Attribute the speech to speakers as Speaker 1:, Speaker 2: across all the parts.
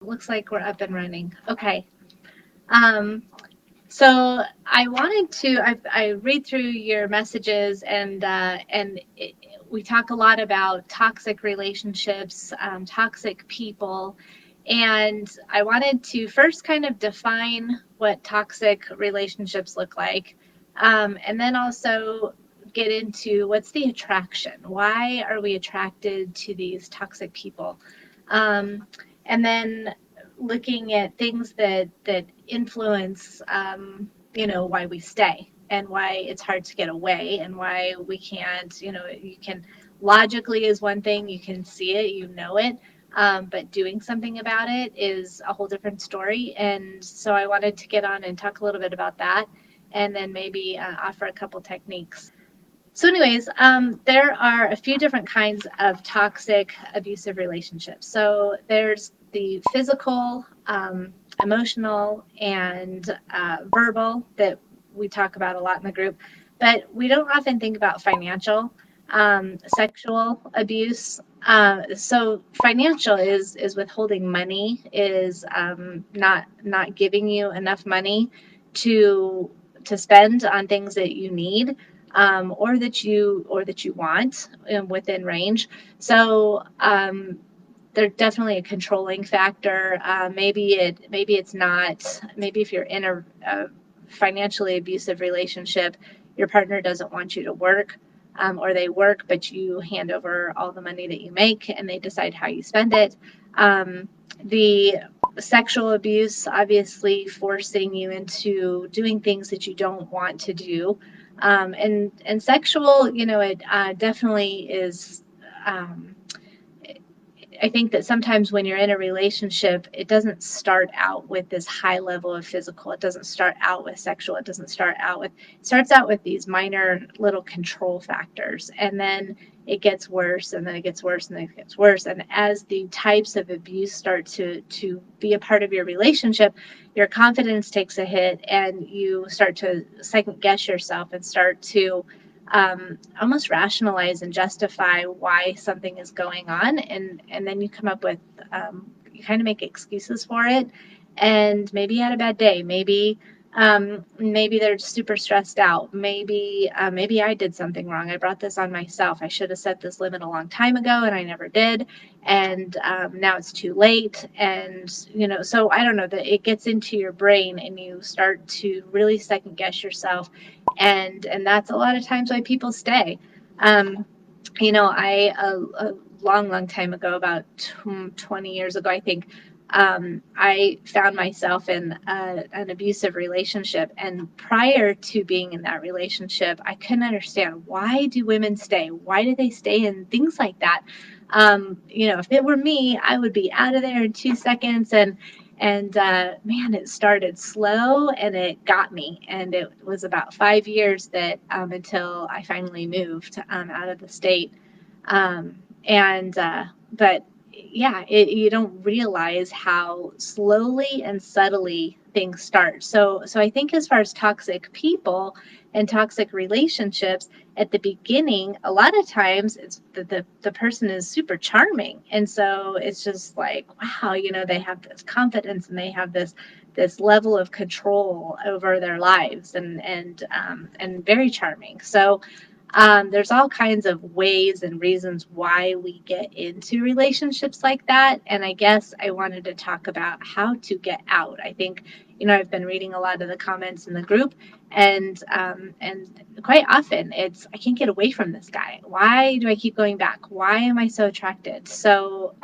Speaker 1: Looks like we're up and running. Okay. Um, so I wanted to. I read through your messages, and we talk a lot about toxic relationships, toxic people, and I wanted to first kind of define what toxic relationships look like, and then also get into what's the attraction. Why are we attracted to these toxic people? And then looking at things that influence why we stay and why it's hard to get away and why we can't. You can logically is one thing, you can see it, it, but doing something about it is a whole different story. And so I wanted to get on and talk a little bit about that, and then maybe offer a couple techniques. So, anyways, there are a few different kinds of toxic abusive relationships. So, there's the physical, emotional, and verbal that we talk about a lot in the group, but we don't often think about financial, sexual abuse. So, financial is withholding money, is not giving you enough money to spend on things that you need, or that you want, within range. So they're definitely a controlling factor. Maybe it's not. Maybe if you're in a financially abusive relationship, your partner doesn't want you to work, or they work, but you hand over all the money that you make, and they decide how you spend it. The sexual abuse, obviously forcing you into doing things that you don't want to do, and sexual, it definitely is. Um, I think that sometimes when you're in a relationship, it doesn't start out with this high level of physical. It doesn't start out with sexual. It starts out with these minor little control factors. And then it gets worse, and then it gets worse, and then it gets worse. And as the types of abuse start to be a part of your relationship, your confidence takes a hit, and you start to second guess yourself and start to almost rationalize and justify why something is going on, and then you come up with, you kind of make excuses for it, and maybe you had a bad day, maybe they're super stressed out, maybe I did something wrong, I brought this on myself, I should have set this limit a long time ago and I never did, and now it's too late, and so I don't know, that it gets into your brain and you start to really second guess yourself, and that's a lot of times why people stay. Um, I a long time ago, about 20 years ago, I think, I found myself in an abusive relationship, and prior to being in that relationship, I couldn't understand, why do women stay? Why do they stay in things like that? If it were me, I would be out of there in 2 seconds, and man, it started slow and it got me. And it was about 5 years that, until I finally moved, out of the state. But yeah, you don't realize how slowly and subtly things start. So I think, as far as toxic people and toxic relationships, at the beginning, a lot of times it's the person is super charming, and so it's just like, wow, they have this confidence, and they have this level of control over their lives, and very charming. So there's all kinds of ways and reasons why we get into relationships like that. And I guess I wanted to talk about how to get out. I think, I've been reading a lot of the comments in the group, and quite often it's, I can't get away from this guy. Why do I keep going back? Why am I so attracted? So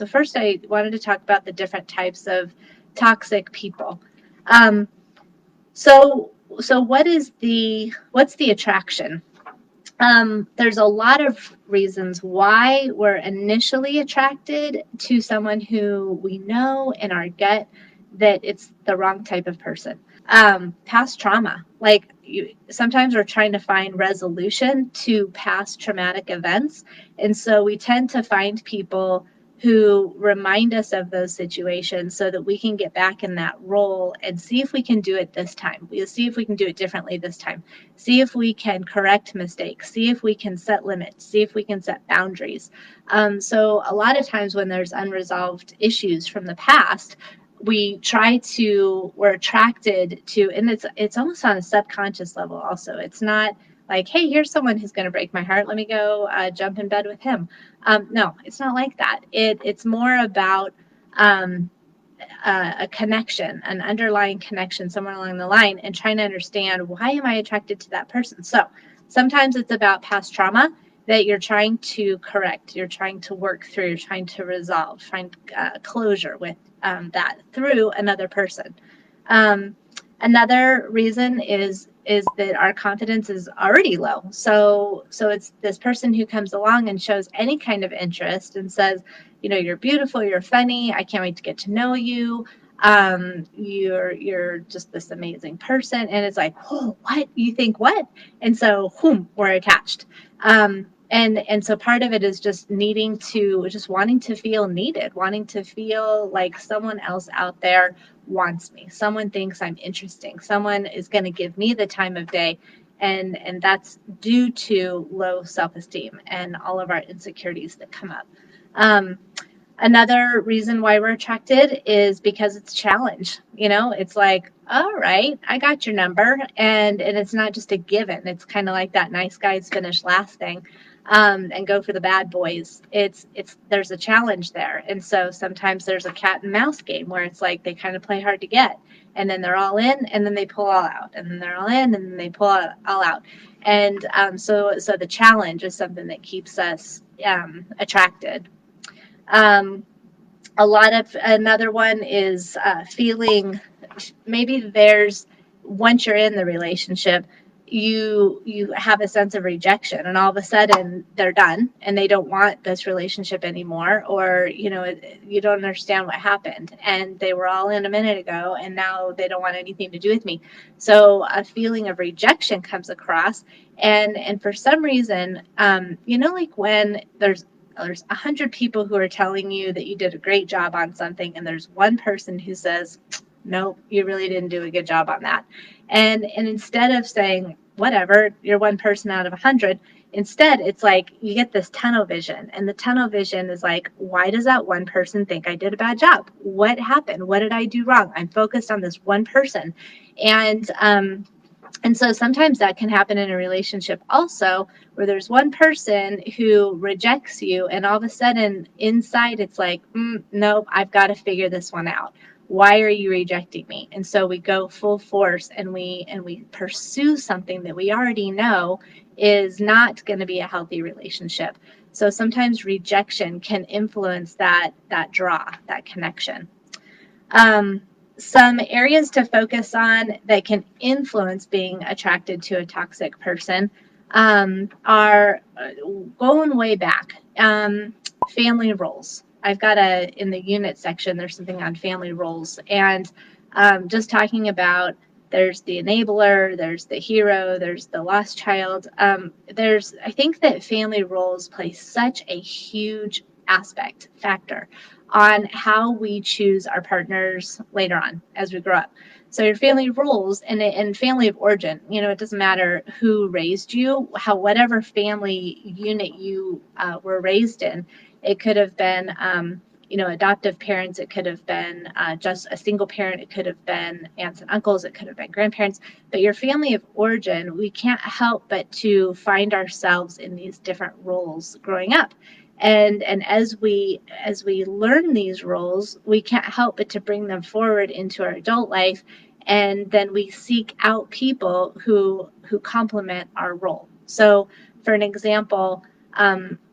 Speaker 1: first I wanted to talk about the different types of toxic people. Um, so so what's the attraction? There's a lot of reasons why we're initially attracted to someone who we know in our gut that it's the wrong type of person. Past trauma, like, sometimes we're trying to find resolution to past traumatic events, and so we tend to find people who remind us of those situations so that we can get back in that role and see if we can do it this time. We'll see if we can do it differently this time. See if we can correct mistakes. See if we can set limits. See if we can set boundaries. So a lot of times when there's unresolved issues from the past, we're attracted to, and it's almost on a subconscious level also. It's not like, hey, here's someone who's going to break my heart. Let me go jump in bed with him. No, it's not like that. It's more about a connection, an underlying connection somewhere along the line, and trying to understand, why am I attracted to that person? So sometimes it's about past trauma that you're trying to correct, you're trying to work through, you're trying to resolve, find closure with that through another person. Another reason is that our confidence is already low. So it's this person who comes along and shows any kind of interest and says, you're beautiful, you're funny, I can't wait to get to know you. You're just this amazing person. And it's like, oh, what? You think what? And so, we're attached. And so part of it is just wanting to feel needed, wanting to feel like someone else out there wants me. Someone thinks I'm interesting. Someone is going to give me the time of day. And that's due to low self-esteem and all of our insecurities that come up. Another reason why we're attracted is because it's a challenge. It's like, all right, I got your number. And it's not just a given. It's kind of like that nice guys finish last thing. And go for the bad boys. There's a challenge there. And so sometimes there's a cat and mouse game where it's like they kind of play hard to get, and then they're all in, and then they pull all out, and then they're all in, and then they pull all out. And so the challenge is something that keeps us attracted. Another one is feeling, maybe once you're in the relationship, you have a sense of rejection, and all of a sudden they're done and they don't want this relationship anymore, or you don't understand what happened, and they were all in a minute ago and now they don't want anything to do with me. So a feeling of rejection comes across, and for some reason, like when there's 100 people who are telling you that you did a great job on something, and there's one person who says, nope, you really didn't do a good job on that. And instead of saying, whatever, you're one person out of 100, instead it's like you get this tunnel vision. And the tunnel vision is like, why does that one person think I did a bad job? What happened? What did I do wrong? I'm focused on this one person. And so sometimes that can happen in a relationship also, where there's one person who rejects you, and all of a sudden inside it's like, nope, I've got to figure this one out. Why are you rejecting me? And so we go full force and we pursue something that we already know is not going to be a healthy relationship. So sometimes rejection can influence that draw, that connection. Some areas to focus on that can influence being attracted to a toxic person are going way back. Family roles. I've got in the unit section, there's something on family roles, and just talking about, there's the enabler, there's the hero, there's the lost child. I think that family roles play such a huge factor on how we choose our partners later on as we grow up. So your family roles and family of origin, it doesn't matter who raised you, whatever family unit you were raised in. It could have been, adoptive parents. It could have been just a single parent. It could have been aunts and uncles. It could have been grandparents. But your family of origin, we can't help but to find ourselves in these different roles growing up. And as we learn these roles, we can't help but to bring them forward into our adult life, and then we seek out people who complement our role. So, for an example,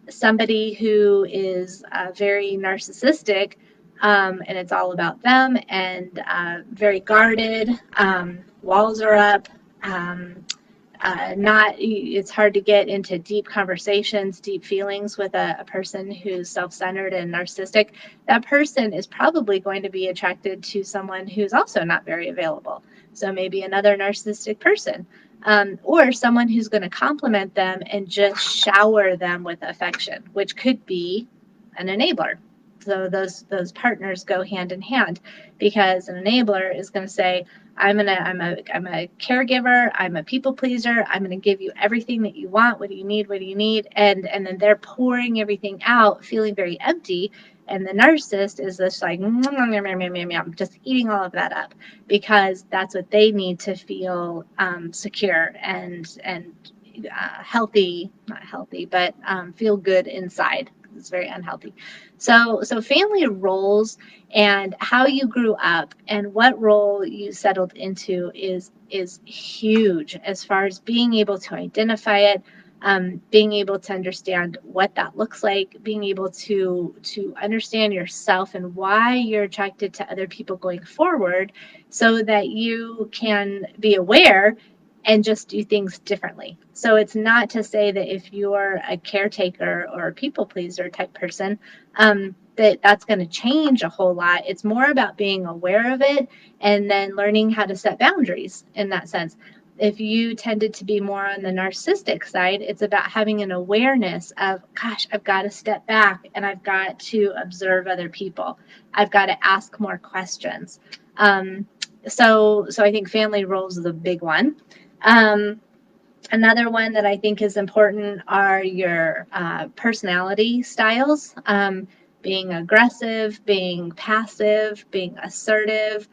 Speaker 1: somebody who is very narcissistic, and it's all about them, and very guarded, walls are up. It's hard to get into deep conversations, deep feelings with a person who's self-centered and narcissistic. That person is probably going to be attracted to someone who's also not very available. So maybe another narcissistic person, or someone who's going to compliment them and just shower them with affection, which could be an enabler. So those partners go hand in hand, because an enabler is going to say, I'm a caregiver, I'm a people pleaser, I'm going to give you everything that you want. What do you need? What do you need? And then they're pouring everything out, feeling very empty. And the narcissist is just like, just eating all of that up, because that's what they need to feel secure and healthy, not healthy, but feel good inside. It's very unhealthy. So family roles and how you grew up and what role you settled into is huge as far as being able to identify it, being able to understand what that looks like, being able to understand yourself and why you're attracted to other people going forward, so that you can be aware and just do things differently. So it's not to say that if you're a caretaker or a people pleaser type person, that's going to change a whole lot. It's more about being aware of it and then learning how to set boundaries in that sense. If you tended to be more on the narcissistic side, it's about having an awareness of, gosh, I've got to step back and I've got to observe other people. I've got to ask more questions. So I think family roles is a big one. Another one that I think is important are your personality styles. Being aggressive, being passive, being assertive,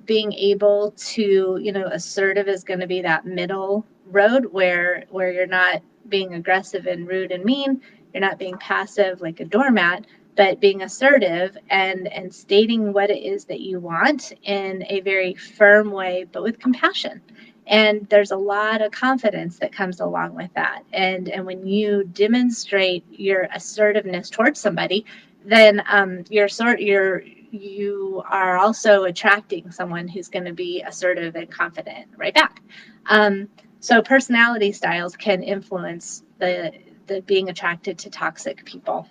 Speaker 1: being able to, assertive is going to be that middle road where you're not being aggressive and rude and mean. You're not being passive like a doormat, but being assertive and stating what it is that you want in a very firm way, but with compassion. And there's a lot of confidence that comes along with that. And when you demonstrate your assertiveness towards somebody, then you are also attracting someone who's going to be assertive and confident right back. So personality styles can influence the being attracted to toxic people.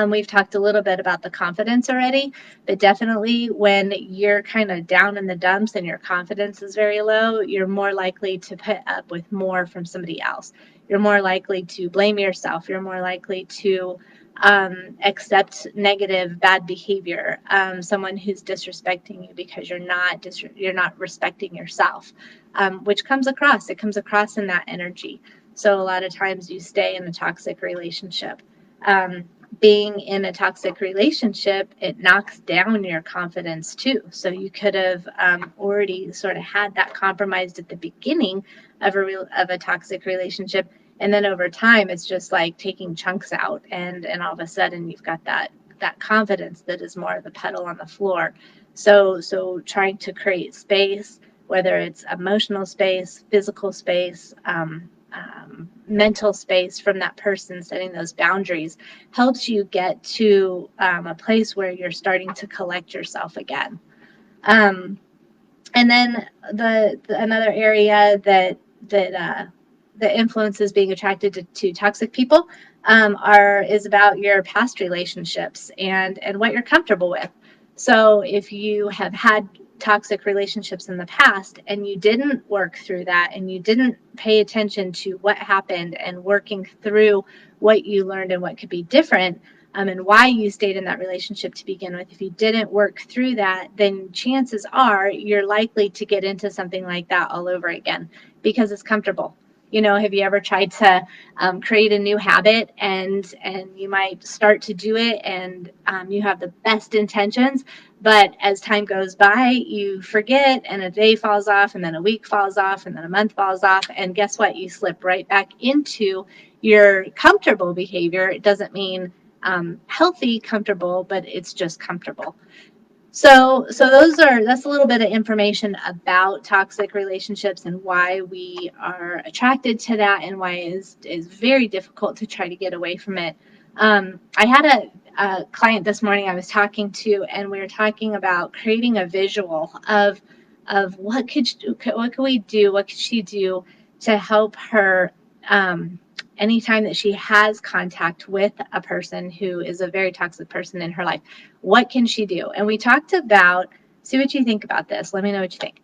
Speaker 1: We've talked a little bit about the confidence already, but definitely when you're kind of down in the dumps and your confidence is very low, you're more likely to put up with more from somebody else. You're more likely to blame yourself. You're more likely to accept negative, bad behavior. Someone who's disrespecting you because you're not respecting yourself, which comes across. It comes across in that energy. So a lot of times you stay in a toxic relationship. Being in a toxic relationship, it knocks down your confidence too. So you could have already sort of had that compromised at the beginning of a toxic relationship, and then over time, it's just like taking chunks out, and all of a sudden you've got that confidence that is more of the pedal on the floor. So trying to create space, whether it's emotional space, physical space, mental space from that person, setting those boundaries helps you get to a place where you're starting to collect yourself again. And then another area that influences being attracted to toxic people is about your past relationships and what you're comfortable with. So if you have had toxic relationships in the past and you didn't work through that and you didn't pay attention to what happened and working through what you learned and what could be different, and why you stayed in that relationship to begin with, if you didn't work through that, then chances are you're likely to get into something like that all over again because it's comfortable. Have you ever tried to create a new habit and you might start to do it and you have the best intentions, but as time goes by, you forget and a day falls off and then a week falls off and then a month falls off. And guess what? You slip right back into your comfortable behavior. It doesn't mean healthy, comfortable, but it's just comfortable. So that's a little bit of information about toxic relationships and why we are attracted to that and why it is very difficult to try to get away from it. I had a client this morning I was talking to, and we were talking about creating a visual of what could we do, what could she do to help her anytime that she has contact with a person who is a very toxic person in her life. What can she do? And we talked about, see what you think about this. Let me know what you think.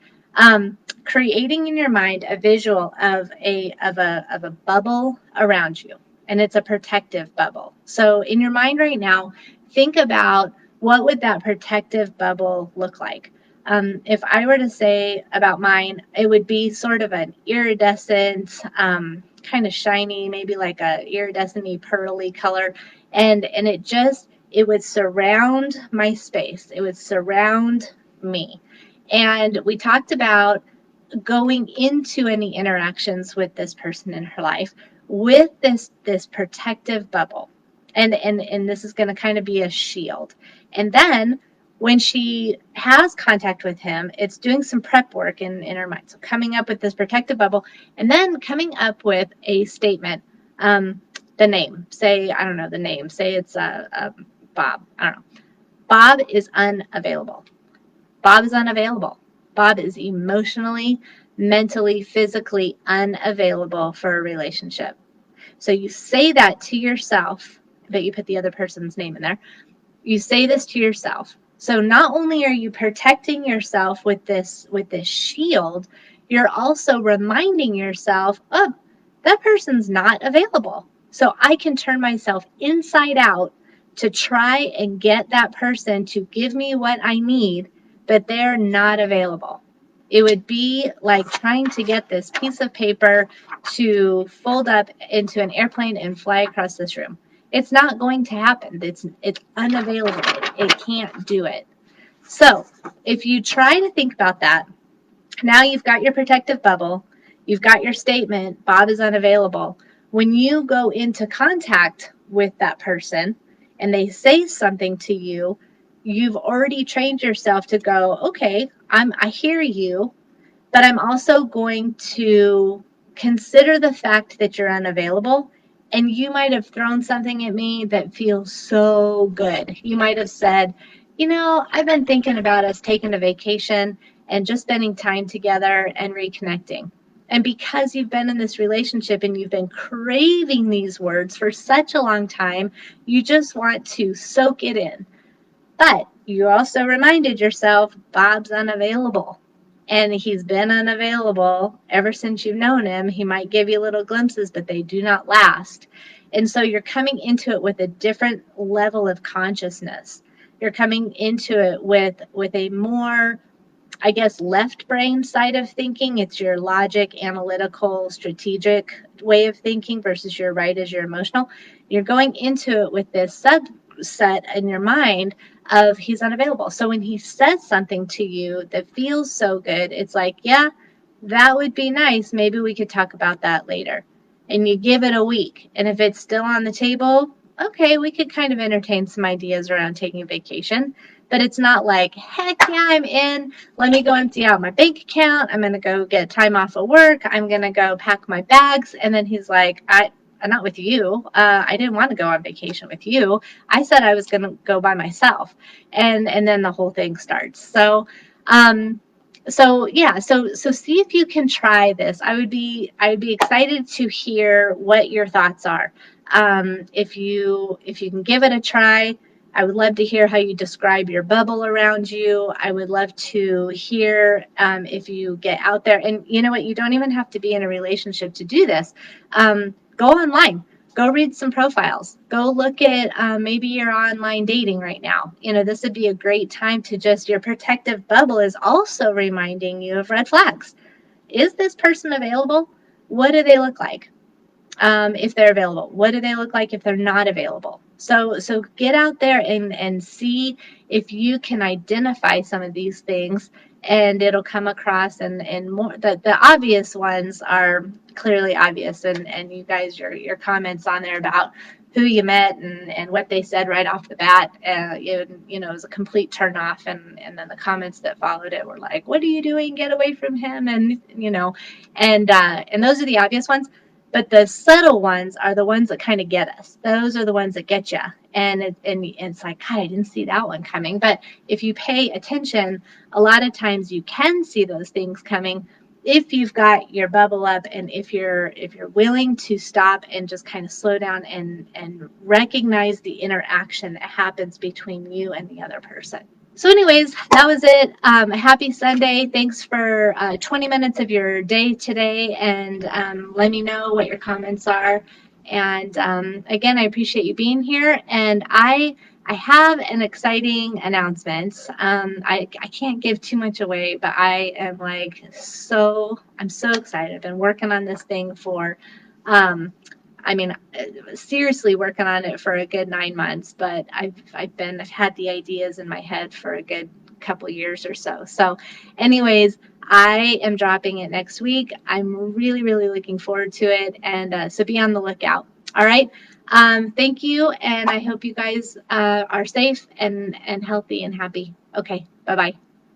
Speaker 1: Creating in your mind a visual of a bubble around you, and it's a protective bubble. So in your mind right now, think about what would that protective bubble look like. If I were to say about mine, it would be sort of an iridescent, kind of shiny, maybe like a iridescent pearly color, and it would surround my space. It would surround me. And we talked about going into any interactions with this person in her life with this protective bubble, and this is going to kind of be a shield. And then when she has contact with him, it's doing some prep work in her mind, so coming up with this protective bubble, and then coming up with a statement. The name, say, I don't know, the name, say it's Bob, I don't know. Bob is unavailable. Bob is unavailable. Bob is emotionally, mentally, physically unavailable for a relationship. So you say that to yourself, but you put the other person's name in there. You say this to yourself. So not only are you protecting yourself with this shield, you're also reminding yourself, oh, that person's not available. So I can turn myself inside out to try and get that person to give me what I need, but they're not available. It would be like trying to get this piece of paper to fold up into an airplane and fly across this room. It's not going to happen. It's unavailable. It can't do it. So if you try to think about that, now you've got your protective bubble. You've got your statement, Bob is unavailable. When you go into contact with that person and they say something to you, you've already trained yourself to go, okay, I hear you, but I'm also going to consider the fact that you're unavailable. And you might have thrown something at me that feels so good. You might have said, I've been thinking about us taking a vacation and just spending time together and reconnecting. And because you've been in this relationship and you've been craving these words for such a long time, you just want to soak it in. But you also reminded yourself, Bob's unavailable. And he's been unavailable ever since you've known him. He might give you little glimpses, but they do not last. And so you're coming into it with a different level of consciousness. You're coming into it with a more, I guess, left brain side of thinking. It's your logic, analytical, strategic way of thinking versus your right as your emotional. You're going into it with this subset in your mind of he's unavailable. So when he says something to you that feels so good, it's like, yeah, that would be nice. Maybe we could talk about that later. And you give it a week. And if it's still on the table, okay, we could kind of entertain some ideas around taking a vacation. But it's not like, heck yeah, I'm in. Let me go empty out my bank account. I'm going to go get time off of work. I'm going to go pack my bags. And then he's like, I'm not with you. I didn't want to go on vacation with you. I said I was going to go by myself. And then the whole thing starts. So see if you can try this. I would be excited to hear what your thoughts are. If you can give it a try, I would love to hear how you describe your bubble around you. I would love to hear if you get out there. And you know what? You don't even have to be in a relationship to do this. Go online. Go read some profiles. Go look at maybe you're online dating right now. This would be a great time to your protective bubble is also reminding you of red flags. Is this person available? What do they look like? If they're available. What do they look like if they're not available? So get out there and see if you can identify some of these things, and it'll come across and more. The obvious ones are clearly obvious, and you guys, your comments on there about who you met and what they said right off the bat, it was a complete turnoff, and then the comments that followed it were like, what are you doing? Get away from him. And those are the obvious ones. But the subtle ones are the ones that kind of get us. Those are the ones that get you. And it's like, God, I didn't see that one coming. But if you pay attention, a lot of times you can see those things coming if you've got your bubble up, and if you're willing to stop and just kind of slow down and recognize the interaction that happens between you and the other person. So anyways, that was it. Happy Sunday. Thanks for 20 minutes of your day today, and let me know what your comments are. And again, I appreciate you being here, and I I have an exciting announcement. I can't give too much away, but I am like I'm so excited. I've been working on this thing for, I mean, seriously working on it for a good 9 months, but I've had the ideas in my head for a good couple years or so. So anyways, I am dropping it next week. I'm really, really looking forward to it. And so be on the lookout. All right. Thank you. And I hope you guys are safe and healthy and happy. Okay. Bye-bye.